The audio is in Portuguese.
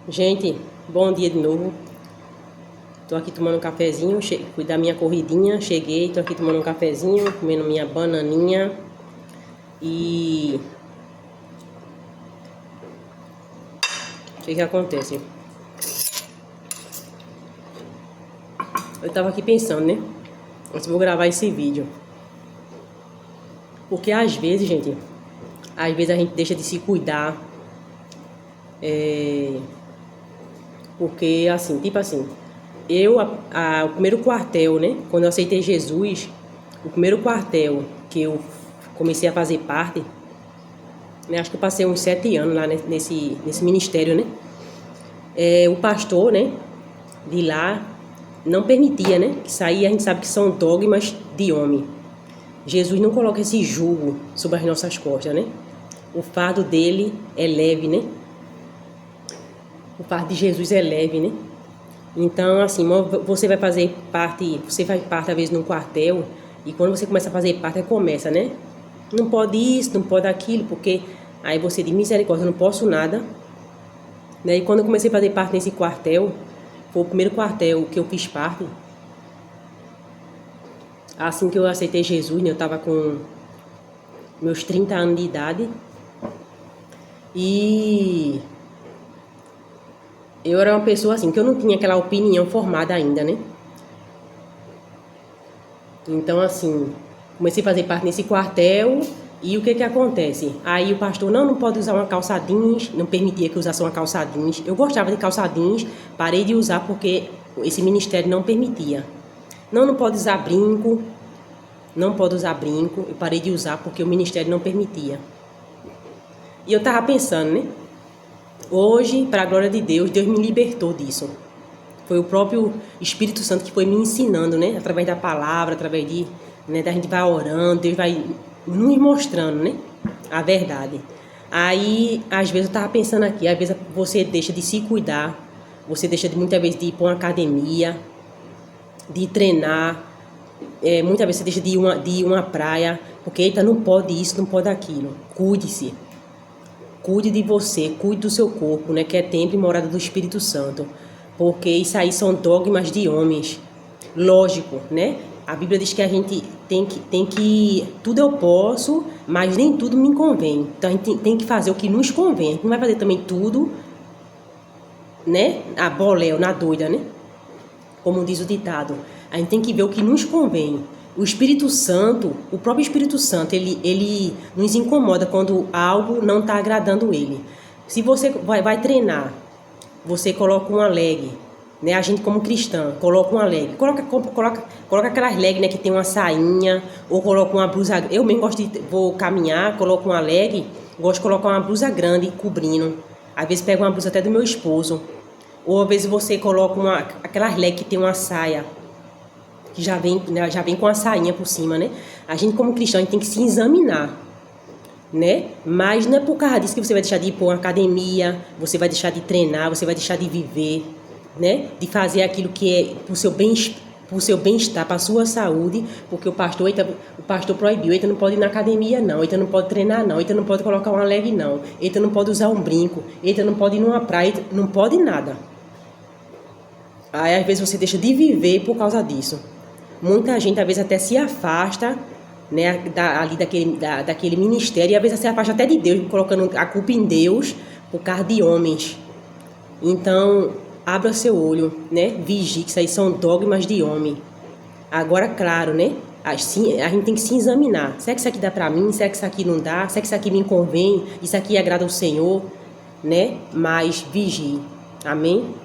Gente, bom dia de novo. Tô aqui tomando um cafezinho, fui dar minha corridinha, cheguei, tô aqui tomando um cafezinho, comendo minha bananinha. E o que acontece? Eu tava aqui pensando, né? Eu vou gravar esse vídeo. Porque às vezes, gente, a gente deixa de se cuidar. Porque assim, tipo assim, o primeiro quartel, né? Quando eu aceitei Jesus, o primeiro quartel que eu comecei a fazer parte, né, acho que eu passei uns 7 anos lá nesse ministério, né? O pastor, né, de lá não permitia, né? Que saía, a gente sabe que são dogmas de homem. Jesus não coloca esse jugo sobre as nossas costas, né? O fardo dele é leve, né? O fardo de Jesus é leve, né? Então, assim, você vai fazer parte, você faz parte, às vezes, num quartel, e quando você começa a fazer parte, começa, né? Não pode isso, não pode aquilo, porque aí você diz, misericórdia, eu não posso nada. Né? E quando eu comecei a fazer parte nesse quartel, foi o primeiro quartel que eu fiz parte. Assim que eu aceitei Jesus, né? Eu estava com meus 30 anos de idade. E eu era uma pessoa assim, que eu não tinha aquela opinião formada ainda, né? Então, assim, comecei a fazer parte nesse quartel. E o que acontece? Aí o pastor, não pode usar uma calça jeans, não permitia que eu usasse uma calça jeans. Eu gostava de calça jeans, parei de usar porque esse ministério não permitia. Não pode usar brinco, não pode usar brinco. Eu parei de usar porque o ministério não permitia. E eu tava pensando, né? Hoje, para a glória de Deus, Deus me libertou disso. Foi o próprio Espírito Santo que foi me ensinando, né? Através da palavra, através de, né, da gente vai orando, Deus vai nos mostrando, né? A verdade. Aí, às vezes eu tava pensando aqui, às vezes você deixa de se cuidar, você deixa muitas vezes de ir para uma academia, de treinar, muitas vezes você deixa de ir uma praia, porque eita, não pode isso, não pode aquilo. Cuide-se. Cuide de você, cuide do seu corpo, né? Que é templo e morada do Espírito Santo. Porque isso aí são dogmas de homens. Lógico, né? A Bíblia diz que a gente tem que tudo eu posso, mas nem tudo me convém. Então a gente tem que fazer o que nos convém. A gente não vai fazer também tudo, né? A boléu, na doida, né? Como diz o ditado. A gente tem que ver o que nos convém. O Espírito Santo, o próprio Espírito Santo, ele nos incomoda quando algo não está agradando ele. Se você vai treinar, você coloca uma leg, né? A gente como cristã coloca uma leg, coloca aquelas leg, né, que tem uma sainha, ou coloca uma blusa. Eu mesmo vou caminhar, coloco uma leg, gosto de colocar uma blusa grande cobrindo. Às vezes pego uma blusa até do meu esposo, ou às vezes você coloca aquelas leg que tem uma saia, que já vem com a sainha por cima, né? A gente como cristão, a gente tem que se examinar, né? Mas não é por causa disso que você vai deixar de ir para uma academia, você vai deixar de treinar, você vai deixar de viver, né? De fazer aquilo que é para o seu bem-estar, para a sua saúde, porque o pastor proibiu, eita, não pode ir na academia não, eita, não pode treinar não, eita, não pode colocar uma leg não, eita, não pode usar um brinco, eita, não pode ir numa praia, eita, não pode nada. Aí às vezes você deixa de viver por causa disso. Muita gente às vezes até se afasta, né, daquele ministério, e às vezes se afasta até de Deus, colocando a culpa em Deus por causa de homens. Então, abra seu olho, né? Vigie, que isso aí são dogmas de homem. Agora, claro, né? Assim, a gente tem que se examinar. Será que isso aqui dá pra mim? Será que isso aqui não dá? Será que isso aqui me convém? Isso aqui agrada ao Senhor? Né? Mas vigie. Amém?